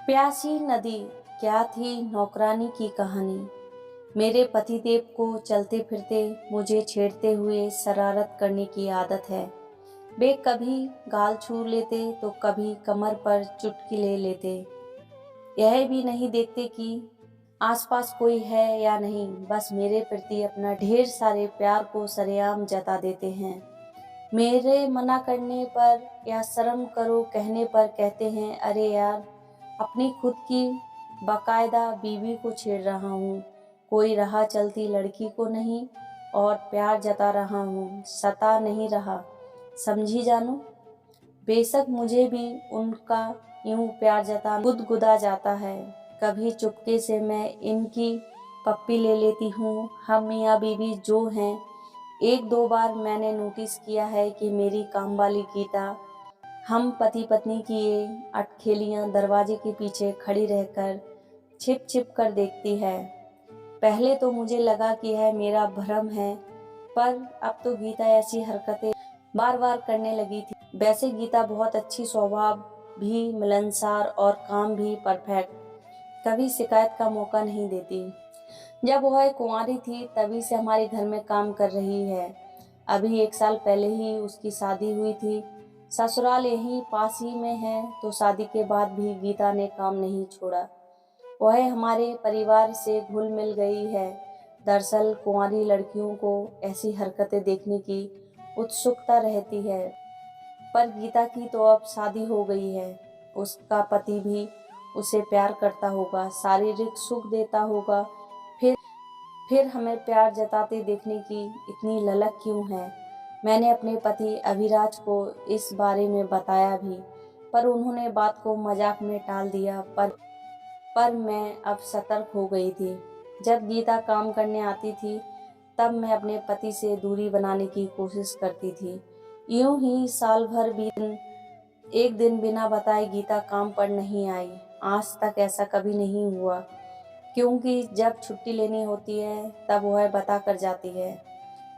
प्यासी नदी, क्या थी नौकरानी की कहानी। मेरे पतिदेव को चलते फिरते मुझे छेड़ते हुए शरारत करने की आदत है। वे कभी गाल छू लेते तो कभी कमर पर चुटकी ले लेते। यह भी नहीं देखते कि आसपास कोई है या नहीं, बस मेरे प्रति अपना ढेर सारे प्यार को सरेआम जता देते हैं। मेरे मना करने पर या शर्म करो कहने पर कहते हैं, अरे यार, अपनी खुद की बाकायदा बीवी को छेड़ रहा हूँ, कोई राह चलती लड़की को नहीं, और प्यार जता रहा हूँ, सता नहीं रहा। समझी जानू। बेशक मुझे भी उनका यूं प्यार जताना गुदगुदा जाता है। कभी चुपके से मैं इनकी पप्पी ले लेती हूँ। हम मियाँ बीवी जो हैं, एक दो बार मैंने नोटिस किया है कि मेरी कामवाली गीता हम पति पत्नी की ये अटखेलियां दरवाजे के पीछे खड़ी रहकर छिप छिप कर देखती है। पहले तो मुझे लगा कि यह मेरा भ्रम है, पर अब तो गीता ऐसी हरकतें बार बार करने लगी थी। वैसे गीता बहुत अच्छी, स्वभाव भी मिलनसार और काम भी परफेक्ट, कभी शिकायत का मौका नहीं देती। जब वह कुंवारी थी तभी से हमारे घर में काम कर रही है। अभी 1 साल पहले ही उसकी शादी हुई थी। ससुराल यहीं पास ही में है, तो शादी के बाद भी गीता ने काम नहीं छोड़ा। वह हमारे परिवार से घुल मिल गई है। दरअसल कुंवारी लड़कियों को ऐसी हरकतें देखने की उत्सुकता रहती है, पर गीता की तो अब शादी हो गई है। उसका पति भी उसे प्यार करता होगा, शारीरिक सुख देता होगा, फिर फिर हमें प्यार जताते देखने की इतनी ललक क्यों है। मैंने अपने पति अभिराज को इस बारे में बताया भी, पर उन्होंने बात को मजाक में टाल दिया। पर मैं अब सतर्क हो गई थी। जब गीता काम करने आती थी तब मैं अपने पति से दूरी बनाने की कोशिश करती थी। यूं ही साल भर बीत, एक दिन बिना बताए गीता काम पर नहीं आई। आज तक ऐसा कभी नहीं हुआ, क्योंकि जब छुट्टी लेनी होती है तब वह बता कर जाती है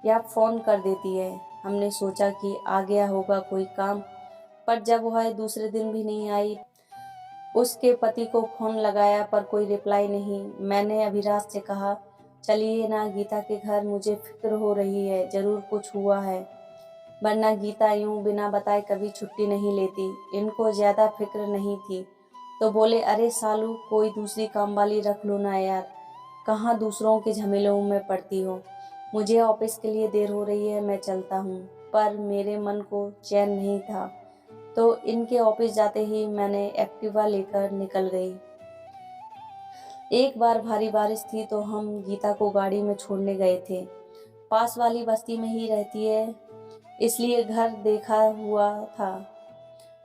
या फ़ोन कर देती है। हमने सोचा कि आ गया होगा कोई काम, पर जब वह दूसरे दिन भी नहीं आई, उसके पति को फ़ोन लगाया पर कोई रिप्लाई नहीं। मैंने अभिराज से कहा, चलिए ना गीता के घर, मुझे फिक्र हो रही है, ज़रूर कुछ हुआ है। वरना गीता यूं बिना बताए कभी छुट्टी नहीं लेती। इनको ज़्यादा फिक्र नहीं थी, तो बोले, अरे सालू, कोई दूसरी कामवाली रख लो ना यार, कहाँ दूसरों के झमेलों में पड़ती हो। मुझे ऑफिस के लिए देर हो रही है, मैं चलता हूँ। पर मेरे मन को चैन नहीं था, तो इनके ऑफिस जाते ही मैंने एक्टिवा लेकर निकल गई। एक बार भारी बारिश थी तो हम गीता को गाड़ी में छोड़ने गए थे। पास वाली बस्ती में ही रहती है, इसलिए घर देखा हुआ था।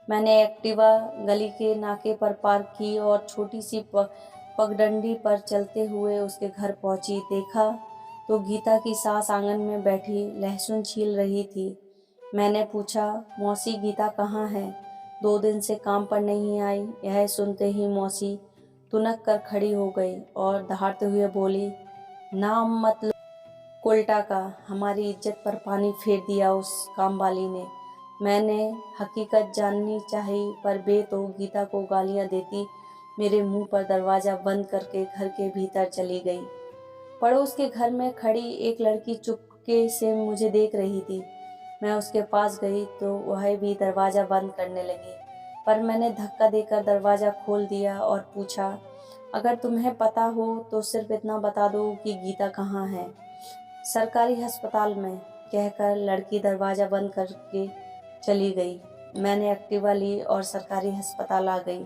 मैंने एक्टिवा गली के नाके पर पार्क की और छोटी सी पगडंडी पर चलते हुए उसके घर पहुंची। देखा तो गीता की सास आंगन में बैठी लहसुन छील रही थी। मैंने पूछा, मौसी गीता कहाँ है? 2 दिन से काम पर नहीं आई। यह सुनते ही मौसी तुनक कर खड़ी हो गई और दहाड़ते हुए बोली, नाम मत लो उल्टा का, हमारी इज्जत पर पानी फेर दिया उस कामवाली ने। मैंने हकीकत जाननी चाहिए, पर बे तो गीता को गालियां देती मेरे मुंह पर दरवाज़ा बंद करके घर के भीतर चली गई। पड़ोस के घर में खड़ी एक लड़की चुपके से मुझे देख रही थी। मैं उसके पास गई तो वह भी दरवाज़ा बंद करने लगी, पर मैंने धक्का देकर दरवाज़ा खोल दिया और पूछा, अगर तुम्हें पता हो तो सिर्फ इतना बता दो कि गीता कहाँ है। सरकारी अस्पताल में, कहकर लड़की दरवाज़ा बंद करके चली गई। मैंने एक्टिवा ली और सरकारी अस्पताल आ गई।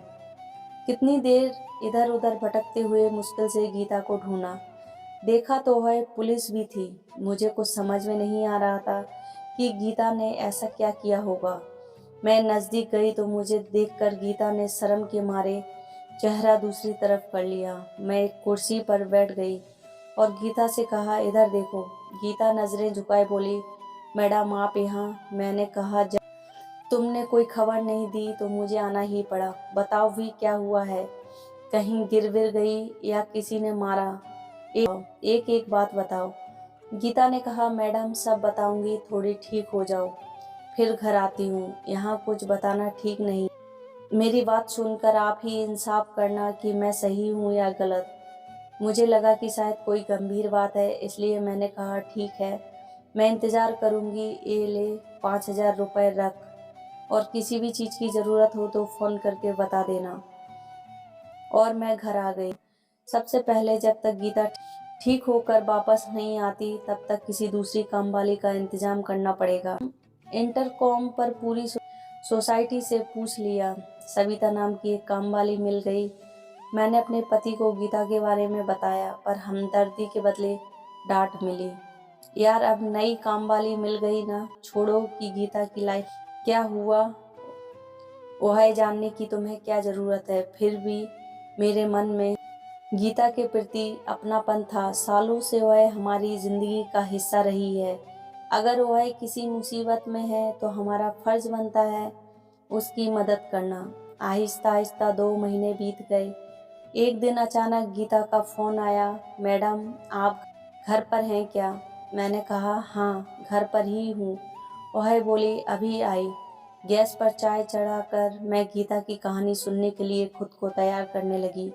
कितनी देर इधर उधर भटकते हुए मुश्किल से गीता को ढूंढा। देखा तो वह पुलिस भी थी। मुझे कुछ समझ में नहीं आ रहा था कि गीता ने ऐसा क्या किया होगा। मैं नज़दीक गई तो मुझे देखकर गीता ने शर्म के मारे चेहरा दूसरी तरफ कर लिया। मैं एक कुर्सी पर बैठ गई और गीता से कहा, इधर देखो। गीता नज़रें झुकाए बोली, मैडम आप यहाँ? मैंने कहा, जब तुमने कोई खबर नहीं दी तो मुझे आना ही पड़ा। बताओ भी क्या हुआ है? कहीं गिर विर गई या किसी ने मारा? एक एक बात बताओ। गीता ने कहा, मैडम सब बताऊंगी, थोड़ी ठीक हो जाओ, फिर घर आती हूँ। यहाँ कुछ बताना ठीक नहीं। मेरी बात सुनकर आप ही इंसाफ करना कि मैं सही हूँ या गलत। मुझे लगा कि शायद कोई गंभीर बात है, इसलिए मैंने कहा ठीक है, मैं इंतज़ार करूँगी। ये ले 5,000 रुपये रख, और किसी भी चीज़ की ज़रूरत हो तो फ़ोन करके बता देना। और मैं घर आ गई। सबसे पहले जब तक गीता ठीक होकर वापस नहीं आती तब तक किसी दूसरी कामवाली का इंतज़ाम करना पड़ेगा। इंटरकॉम पर पूरी सोसाइटी से पूछ लिया, सविता नाम की एक कामवाली मिल गई। मैंने अपने पति को गीता के बारे में बताया, पर हमदर्दी के बदले डांट मिली। यार, अब नई कामवाली मिल गई ना, छोड़ो कि गीता की लाइफ क्या हुआ वह जानने की तुम्हें क्या ज़रूरत है। फिर भी मेरे मन में गीता के प्रति अपनापन था। सालों से वह हमारी ज़िंदगी का हिस्सा रही है। अगर वह किसी मुसीबत में है तो हमारा फ़र्ज़ बनता है उसकी मदद करना। आहिस्ता आहिस्ता 2 महीने बीत गए। एक दिन अचानक गीता का फ़ोन आया, मैडम आप घर पर हैं क्या? मैंने कहा हाँ, घर पर ही हूँ। वह बोली अभी आई। गैस पर चाय चढ़ाकर मैं गीता की कहानी सुनने के लिए खुद को तैयार करने लगी।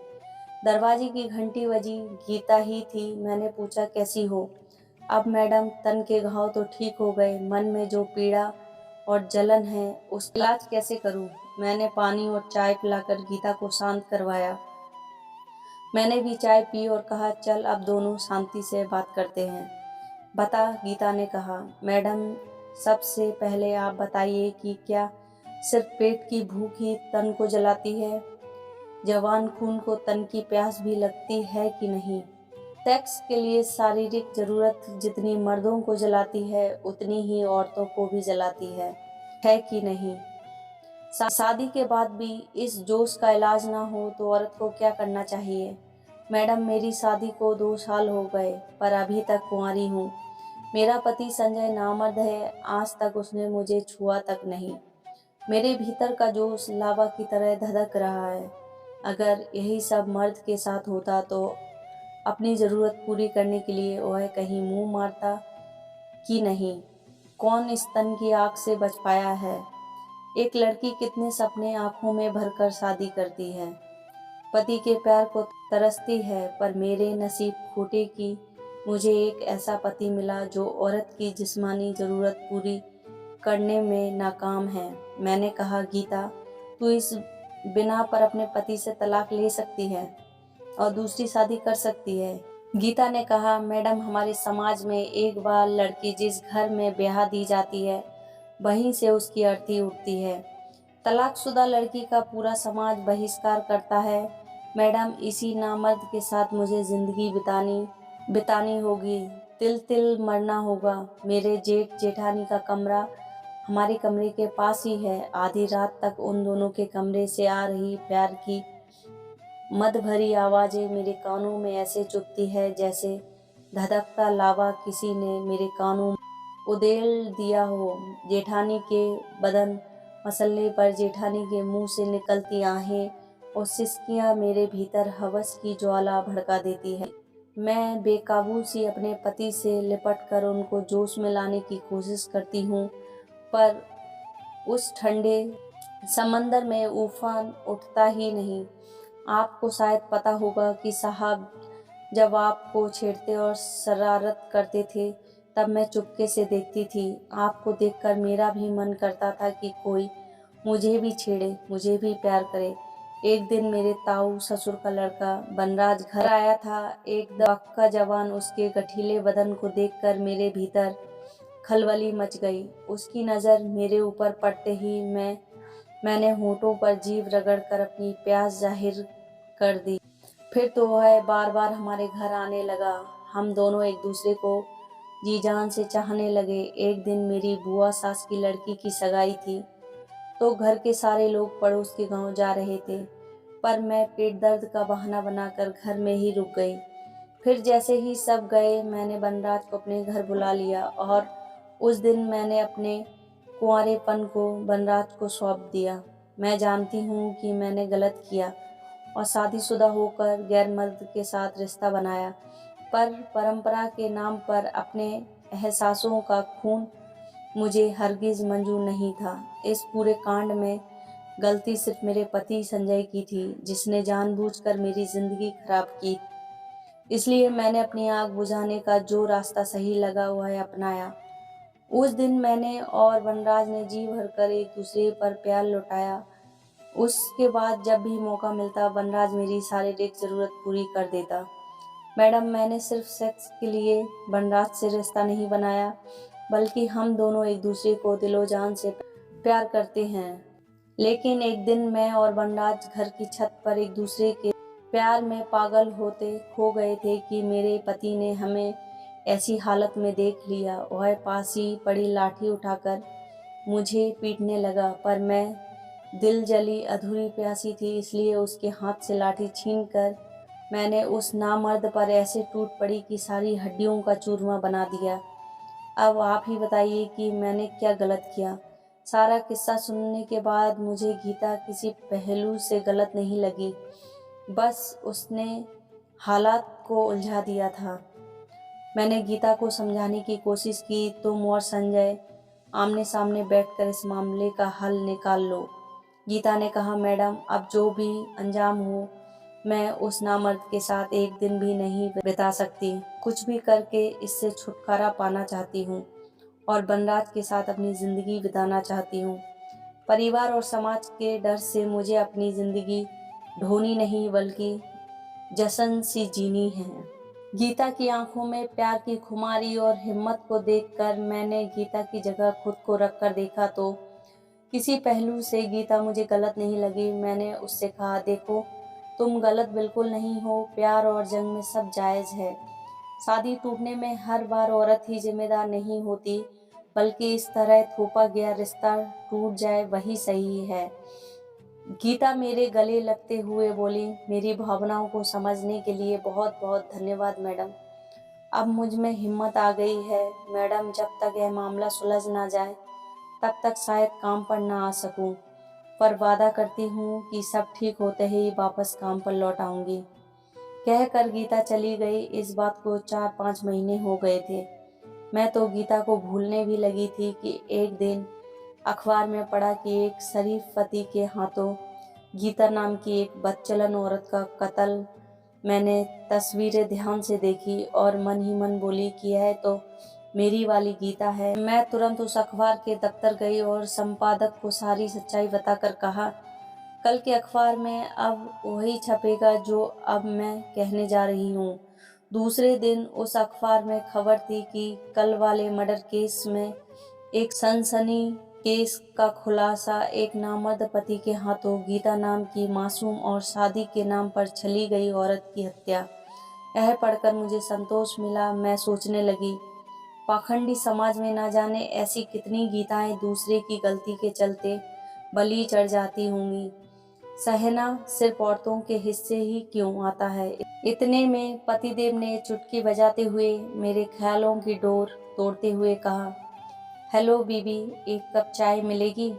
दरवाजे की घंटी बजी, गीता ही थी। मैंने पूछा कैसी हो? अब मैडम, तन के घाव तो ठीक हो गए, मन में जो पीड़ा और जलन है उसका इलाज कैसे करूं? मैंने पानी और चाय पिलाकर गीता को शांत करवाया। मैंने भी चाय पी और कहा चल अब दोनों शांति से बात करते हैं। बता, गीता ने कहा। मैडम, सबसे पहले आप बताइए कि क्या सिर्फ पेट की भूख ही तन को जलाती है? जवान खून को तन की प्यास भी लगती है कि नहीं? सेक्स के लिए शारीरिक जरूरत जितनी मर्दों को जलाती है उतनी ही औरतों को भी जलाती है कि नहीं? शादी के बाद भी इस जोश का इलाज ना हो तो औरत को क्या करना चाहिए? मैडम, मेरी शादी को 2 साल हो गए पर अभी तक कुंवारी हूँ। मेरा पति संजय नामर्द है, आज तक उसने मुझे छुआ तक नहीं। मेरे भीतर का जोश लावा की तरह धधक रहा है। अगर यही सब मर्द के साथ होता तो अपनी ज़रूरत पूरी करने के लिए वह कहीं मुंह मारता कि नहीं? कौन इस तन की आग से बच पाया है? एक लड़की कितने सपने आंखों में भरकर शादी करती है, पति के प्यार को तरसती है, पर मेरे नसीब खोटे कि मुझे एक ऐसा पति मिला जो औरत की जिस्मानी ज़रूरत पूरी करने में नाकाम है। मैंने कहा गीता, तू इस बिना पर अपने पति से तलाक ले सकती है और दूसरी शादी कर सकती है। गीता ने कहा मैडम, हमारे समाज में एक बार लड़की जिस घर में ब्याह दी जाती है वहीं से उसकी अर्थी उठती है। तलाकशुदा लड़की का पूरा समाज बहिष्कार करता है। मैडम, इसी नामर्द के साथ मुझे जिंदगी बितानी होगी, तिल तिल मरना होगा। मेरे जेठ जेठानी का कमरा हमारे कमरे के पास ही है। आधी रात तक उन दोनों के कमरे से आ रही प्यार की मद भरी आवाज़ें मेरे कानों में ऐसे चुभती है जैसे धधकता लावा किसी ने मेरे कानों में उदेल दिया हो। जेठानी के बदन मसलने पर जेठानी के मुंह से निकलती आहें और सिसकियां मेरे भीतर हवस की ज्वाला भड़का देती है। मैं बेकाबू सी अपने पति से लिपट कर उनको जोश में लाने की कोशिश करती हूँ, पर उस ठंडे समंदर में उफान उठता ही नहीं। आपको शायद पता होगा कि साहब जब आपको छेड़ते और शरारत करते थे तब मैं चुपके से देखती थी। आपको देखकर मेरा भी मन करता था कि कोई मुझे भी छेड़े, मुझे भी प्यार करे। एक दिन मेरे ताऊ ससुर का लड़का बनराज घर आया था। एक पक्का जवान, उसके गठीले बदन को देखकर मेरे भीतर खलबली मच गई। उसकी नज़र मेरे ऊपर पड़ते ही मैंने होठों पर जीभ रगड़कर अपनी प्यास जाहिर कर दी। फिर तो वह बार बार हमारे घर आने लगा। हम दोनों एक दूसरे को जी जान से चाहने लगे। एक दिन मेरी बुआ सास की लड़की की सगाई थी तो घर के सारे लोग पड़ोस के गांव जा रहे थे, पर मैं पेट दर्द का बहाना बनाकर घर में ही रुक गई। फिर जैसे ही सब गए मैंने बनराज को अपने घर बुला लिया और उस दिन मैंने अपने कुंवारेपन को बनराज को सौंप दिया। मैं जानती हूँ कि मैंने गलत किया और शादीशुदा होकर गैर मर्द के साथ रिश्ता बनाया, पर परंपरा के नाम पर अपने एहसासों का खून मुझे हरगिज मंजूर नहीं था। इस पूरे कांड में गलती सिर्फ मेरे पति संजय की थी, जिसने जानबूझकर मेरी जिंदगी खराब की। इसलिए मैंने अपनी आग बुझाने का जो रास्ता सही लगा वह अपनाया। उस दिन मैंने और वनराज ने जी भरकर एक दूसरे पर प्यार लुटाया। उसके बाद जब भी मौका मिलता वनराज मेरी शारीरिक ज़रूरत पूरी कर देता। मैडम, मैंने सिर्फ सेक्स के लिए वनराज से रिश्ता नहीं बनाया, बल्कि हम दोनों एक दूसरे को दिलो जान से प्यार करते हैं। लेकिन एक दिन मैं और वनराज घर की छत पर एक दूसरे के प्यार में पागल होते खो गए थे कि मेरे पति ने हमें ऐसी हालत में देख लिया। वह पास ही पड़ी लाठी उठाकर मुझे पीटने लगा, पर मैं दिल जली अधूरी प्यासी थी, इसलिए उसके हाथ से लाठी छीनकर मैंने उस नामर्द पर ऐसे टूट पड़ी कि सारी हड्डियों का चूरमा बना दिया। अब आप ही बताइए कि मैंने क्या गलत किया। सारा किस्सा सुनने के बाद मुझे गीता किसी पहलू से गलत नहीं लगी, बस उसने हालात को उलझा दिया था। मैंने गीता को समझाने की कोशिश की, तुम और संजय आमने सामने बैठकर इस मामले का हल निकाल लो। गीता ने कहा, मैडम अब जो भी अंजाम हो, मैं उस नामर्द के साथ एक दिन भी नहीं बिता सकती। कुछ भी करके इससे छुटकारा पाना चाहती हूँ और वनराज के साथ अपनी ज़िंदगी बिताना चाहती हूँ। परिवार और समाज के डर से मुझे अपनी ज़िंदगी ढोनी नहीं बल्कि जश्न सी जीनी है। गीता की आंखों में प्यार की खुमारी और हिम्मत को देखकर मैंने गीता की जगह खुद को रखकर देखा तो किसी पहलू से गीता मुझे गलत नहीं लगी। मैंने उससे कहा, देखो तुम गलत बिल्कुल नहीं हो, प्यार और जंग में सब जायज़ है। शादी टूटने में हर बार औरत ही जिम्मेदार नहीं होती, बल्कि इस तरह थोपा गया रिश्ता टूट जाए वही सही है। गीता मेरे गले लगते हुए बोली, मेरी भावनाओं को समझने के लिए बहुत बहुत धन्यवाद मैडम। अब मुझ में हिम्मत आ गई है। मैडम, जब तक यह मामला सुलझ ना जाए तब तक शायद काम पर ना आ सकूं, पर वादा करती हूँ कि सब ठीक होते ही वापस काम पर लौट आऊँगी। कहकर गीता चली गई। इस बात को 4-5 महीने हो गए थे। मैं तो गीता को भूलने भी लगी थी कि एक दिन अखबार में पढ़ा कि एक शरीफ पति के हाथों गीता नाम की एक बदचलन औरत का कत्ल। मैंने तस्वीरें ध्यान से देखी और मन ही मन बोली कि यह तो मेरी वाली गीता है। मैं तुरंत उस अखबार के दफ्तर गई और संपादक को सारी सच्चाई बताकर कहा, कल के अखबार में अब वही छपेगा जो अब मैं कहने जा रही हूँ। दूसरे दिन उस अखबार में खबर थी कि कल वाले मर्डर केस में एक सनसनी केस का खुलासा, एक नामर्द पति के हाथों गीता नाम की मासूम और शादी के नाम पर छली गई औरत की हत्या। यह पढ़कर मुझे संतोष मिला। मैं सोचने लगी, पाखंडी समाज में ना जाने ऐसी कितनी गीताएं दूसरे की गलती के चलते बलि चढ़ जाती होंगी। सहना सिर्फ औरतों के हिस्से ही क्यों आता है। इतने में पतिदेव ने चुटकी बजाते हुए मेरे ख्यालों की डोर तोड़ते हुए कहा, हेलो बीबी, एक कप चाय मिलेगी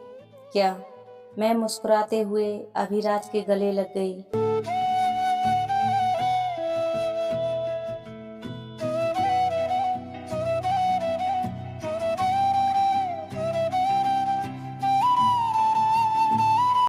क्या? मैं मुस्कुराते हुए अभिराज के गले लग गई।